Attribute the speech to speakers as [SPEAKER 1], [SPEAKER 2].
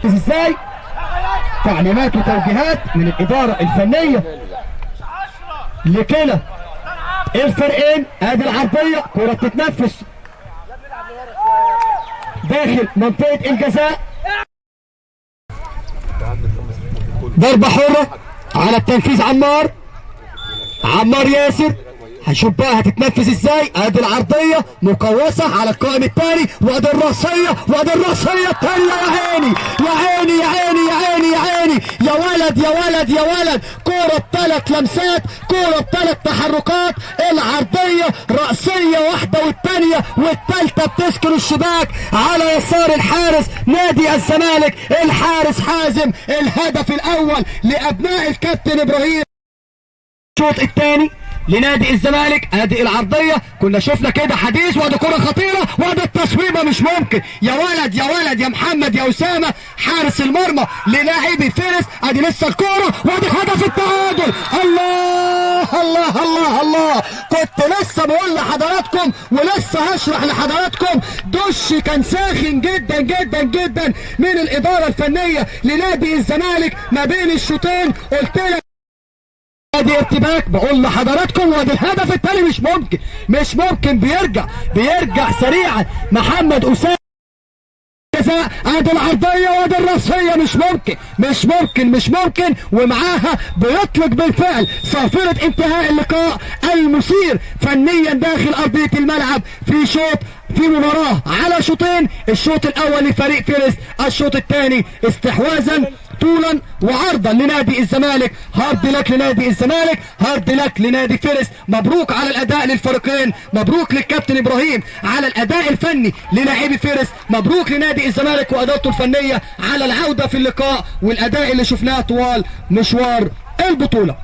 [SPEAKER 1] ازاي؟ تعليمات وتوجيهات من الاداره الفنيه لكلا الفريقين. ادي العرضيه، كره تتنفس داخل منطقه الجزاء، ضربه حره على التنفيذ. عمار ياسر، هنشوف بقى هتتنفذ ازاي. ادي العرضيه مقوسه على القائم الثاني، وادي الراسيه الثانيه. يا عيني يا ولد كوره بثلاث لمسات، كوره بثلاث تحركات. العرضيه راسيه واحده والثانيه والثالثه بتسكن الشباك على يسار الحارس نادي الزمالك الحارس حازم. الهدف الاول لابناء الكابتن ابراهيم. الشوط الثاني لنادي الزمالك. ادي العرضيه، كنا شفنا كده حديث، وادي كره خطيره، وادي التصويبه مش ممكن. يا ولد يا محمد يا اسامه، حارس المرمى للاعبي فارس. ادي لسه الكوره، وادي هدف التعادل. الله كنت لسه بقول لحضراتكم ولسه هشرح لحضراتكم. دش كان ساخن جدا جدا جدا من الاداره الفنيه لنادي الزمالك ما بين الشوطين. قلت لك ادي ارتباك، بقول لحضراتكم، وادي الهدف الثاني مش ممكن بيرجع سريعا محمد اسامه. ادي العرضيه وادي الراسيه، مش ممكن ومعاها بيطلق بالفعل صافره انتهاء اللقاء المثير فنيا داخل ارضيه الملعب في مباراه على شوطين. الشوط الاول لفريق فارس، الشوط الثاني استحواذا طولا وعرضا لنادي الزمالك. هارد لك لنادي الزمالك، هارد لك لنادي فارس. مبروك على الاداء للفريقين، مبروك للكابتن ابراهيم على الاداء الفني للاعبي فارس، مبروك لنادي الزمالك وادارته الفنيه على العوده في اللقاء والاداء اللي شفناه طوال مشوار البطوله.